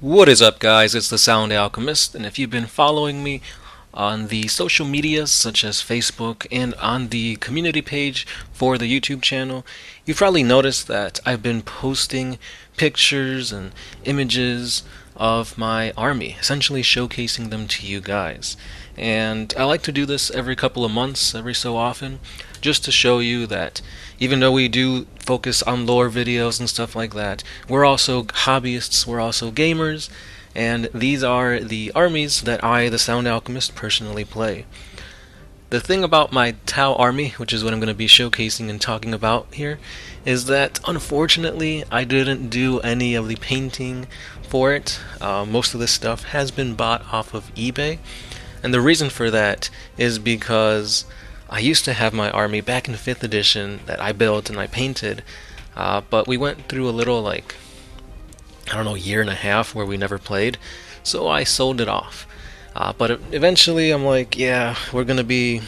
What is up, guys? It's the Sound Alchemist, and if you've been following me on the social medias such as Facebook and on the community page for the YouTube channel, you've probably noticed that I've been posting pictures and images of my army, essentially showcasing them to you guys. And I like to do this every couple of months, every so often, just to show you that even though we do focus on lore videos and stuff like that, we're also hobbyists, we're also gamers, and these are the armies that I, the Sound Alchemist, personally play. The thing about my Tau army, which is what I'm going to be showcasing and talking about here, is that unfortunately I didn't do any of the painting for it. Most of this stuff has been bought off of eBay, and the reason for that is because I used to have my army back in 5th edition that I built and I painted, but we went through a little, I don't know, year and a half where we never played, so I sold it off. But eventually I'm like, yeah, we're going to be,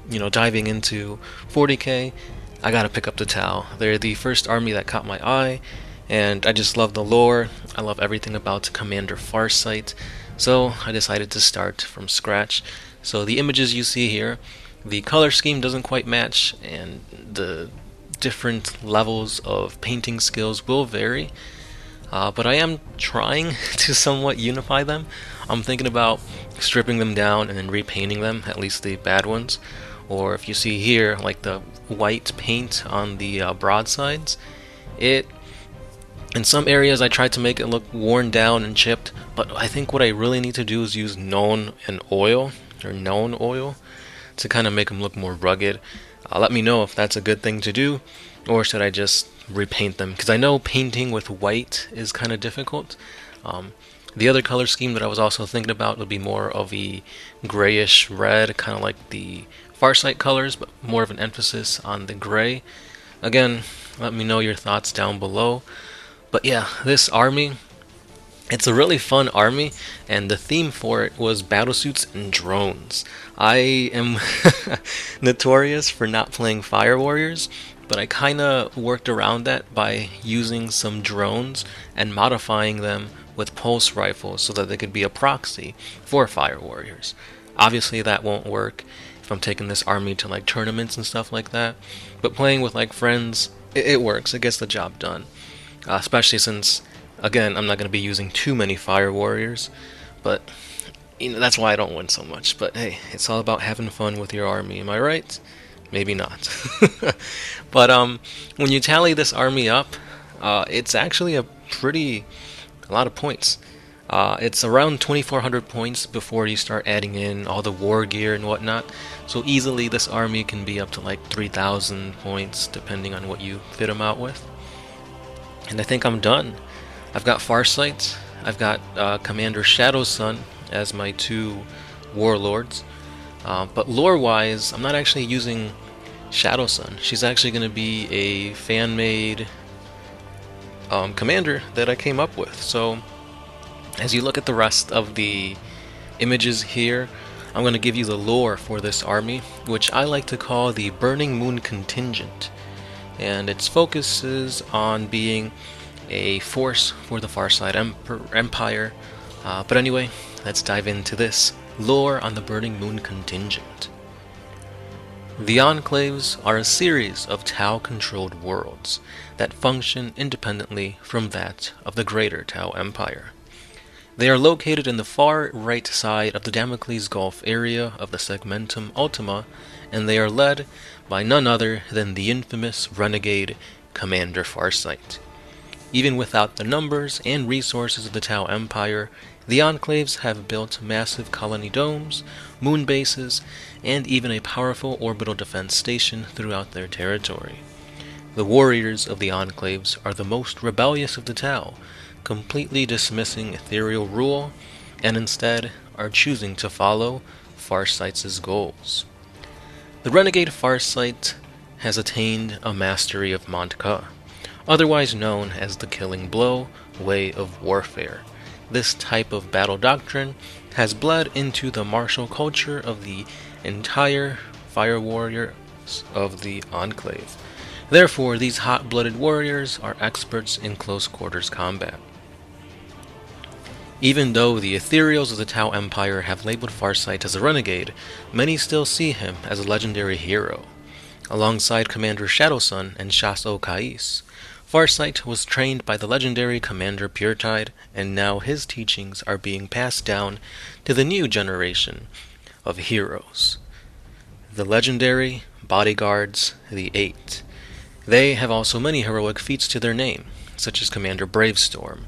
diving into 40k. I got to pick up the Tau. They're the first army that caught my eye, and I just love the lore. I love everything about Commander Farsight, so I decided to start from scratch. So the images you see here, the color scheme doesn't quite match, and the different levels of painting skills will vary, but I am trying to somewhat unify them. I'm thinking about stripping them down and then repainting them, at least the bad ones. Or if you see here, like the white paint on the broadsides, in some areas I tried to make it look worn down and chipped, but I think what I really need to do is use known oil to kind of make them look more rugged. Let me know if that's a good thing to do, or should I just repaint them? Because I know painting with white is kind of difficult. The other color scheme that I was also thinking about would be more of a grayish red, kind of like the Farsight colors, but more of an emphasis on the gray. Again, let me know your thoughts down below. But yeah, this army, it's a really fun army, and the theme for it was battlesuits and drones. I am notorious for not playing Fire Warriors, but I kinda worked around that by using some drones and modifying them with pulse rifles so that they could be a proxy for Fire Warriors. Obviously that won't work if I'm taking this army to like tournaments and stuff like that, but playing with like friends, it works, it gets the job done. Especially since, again, I'm not going to be using too many Fire Warriors, but that's why I don't win so much. But hey, it's all about having fun with your army, am I right? Maybe not. But when you tally this army up, it's actually a lot of points. It's around 2,400 points before you start adding in all the war gear and whatnot. So easily this army can be up to like 3,000 points, depending on what you fit them out with. And I think I'm done. I've got Farsight, I've got Commander Shadowsun as my two warlords, but lore-wise, I'm not actually using Shadowsun. She's actually going to be a fan-made commander that I came up with. So, as you look at the rest of the images here, I'm going to give you the lore for this army, which I like to call the Burning Moon Contingent. And its focus is on being a force for the Farsight Empire. But anyway, let's dive into this lore on the Burning Moon Contingent. The Enclaves are a series of Tau-controlled worlds that function independently from that of the greater Tau Empire. They are located in the far right side of the Damocles Gulf area of the Segmentum Ultima, and they are led by none other than the infamous renegade Commander Farsight. Even without the numbers and resources of the Tau Empire, the Enclaves have built massive colony domes, moon bases, and even a powerful orbital defense station throughout their territory. The warriors of the Enclaves are the most rebellious of the Tau, completely dismissing ethereal rule, and instead are choosing to follow Farsight's goals. The renegade Farsight has attained a mastery of Montka, otherwise known as the Killing Blow way of warfare. This type of battle doctrine has bled into the martial culture of the entire Fire Warriors of the Enclave. Therefore, these hot-blooded warriors are experts in close quarters combat. Even though the ethereals of the Tau Empire have labeled Farsight as a renegade, many still see him as a legendary hero. Alongside Commander Shadowsun and Shaso Kais, Farsight was trained by the legendary Commander Puretide, and now his teachings are being passed down to the new generation of heroes. The legendary Bodyguards, the Eight. They have also many heroic feats to their name, such as Commander Bravestorm,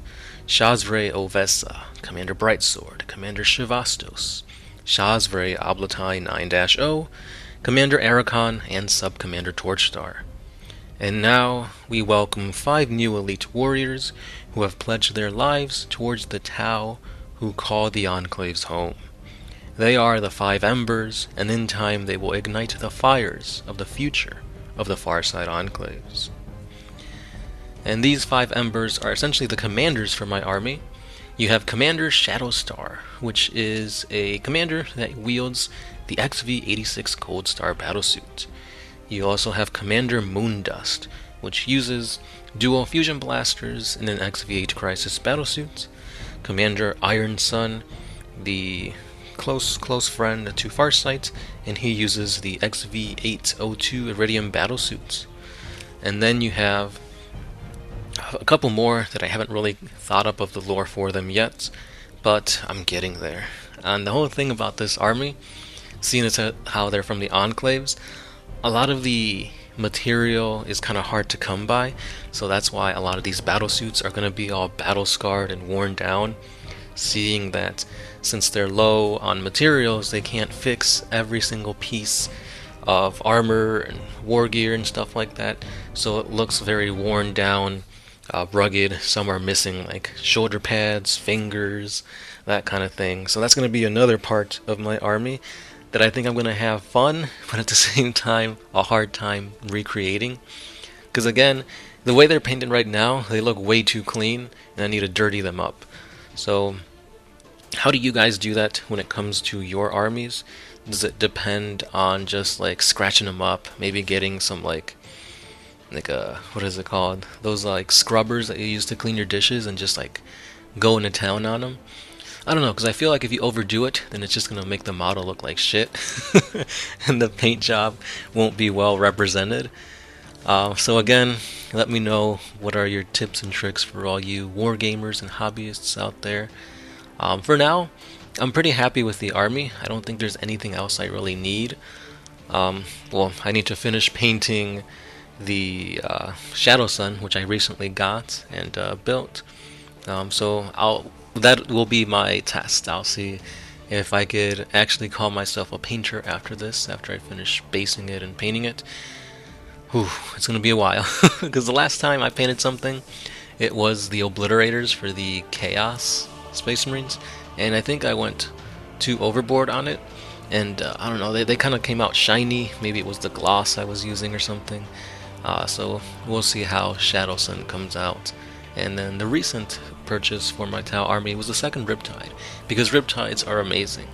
Shazvre Ovessa, Commander Brightsword, Commander Shivastos, Shazvre Oblatai 9-0, Commander Arakon, and Sub-Commander Torchstar. And now we welcome 5 new elite warriors who have pledged their lives towards the Tau who call the Enclaves home. They are the 5 Embers, and in time they will ignite the fires of the future of the Farsight Enclaves. And these 5 Embers are essentially the commanders for my army. You have Commander Shadowstar, which is a commander that wields the XV-86 Cold Star battlesuit. You also have Commander Moondust, which uses dual fusion blasters in an XV-8 Crisis battlesuit. Commander Iron Sun, the close friend to Farsight, and he uses the XV-802 Iridium battlesuits. And then you have a couple more that I haven't really thought up of the lore for them yet, but I'm getting there. And the whole thing about this army, seeing as how they're from the Enclaves, a lot of the material is kind of hard to come by, so that's why a lot of these battlesuits are going to be all battle scarred and worn down, seeing that since they're low on materials, they can't fix every single piece of armor and war gear and stuff like that, so it looks very worn down, rugged. Some are missing like shoulder pads, fingers, that kind of thing. So that's going to be another part of my army that I think I'm going to have fun, but at the same time a hard time recreating. Because again, the way they're painted right now, they look way too clean, and I need to dirty them up. So how do you guys do that when it comes to your armies? Does it depend on just like scratching them up, maybe getting some like a, what is it called? Those like scrubbers that you use to clean your dishes and just like going to town on them? I don't know, because I feel like if you overdo it, then it's just going to make the model look like shit, and the paint job won't be well represented. So again, let me know what are your tips and tricks for all you wargamers and hobbyists out there. For now, I'm pretty happy with the army. I don't think there's anything else I really need. Well, I need to finish painting the Shadowsun, which I recently got and built. So that will be my test. I'll see if I could actually call myself a painter after this, after I finish basing it and painting it. Whew, it's going to be a while, because the last time I painted something, it was the obliterators for the Chaos Space Marines, and I think I went too overboard on it, and I don't know, they kind of came out shiny. Maybe it was the gloss I was using or something. So we'll see how Shadowsun comes out. And then the recent purchase for my Tau army was the second Riptide, because Riptides are amazing.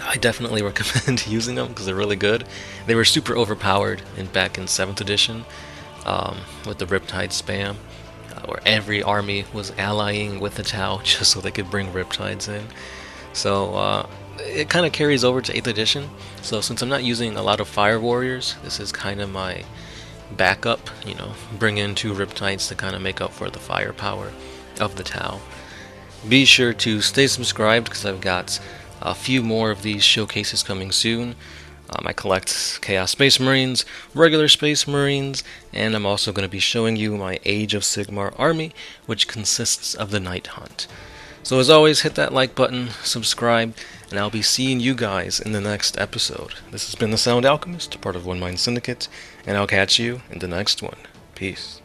I definitely recommend using them because they're really good. They were super overpowered back in 7th edition with the Riptide spam, where every army was allying with the Tau just so they could bring Riptides in. So it kind of carries over to 8th edition. So since I'm not using a lot of Fire Warriors, this is kind of my backup, bring in 2 Riptides to kind of make up for the firepower of the Tau. Be sure to stay subscribed because I've got a few more of these showcases coming soon. I collect Chaos Space Marines, regular Space Marines, and I'm also going to be showing you my Age of Sigmar army, which consists of the Night Hunt. So as always, hit that like button, subscribe, and I'll be seeing you guys in the next episode. This has been the Sound Alchemist, part of One Mind Syndicate, and I'll catch you in the next one. Peace.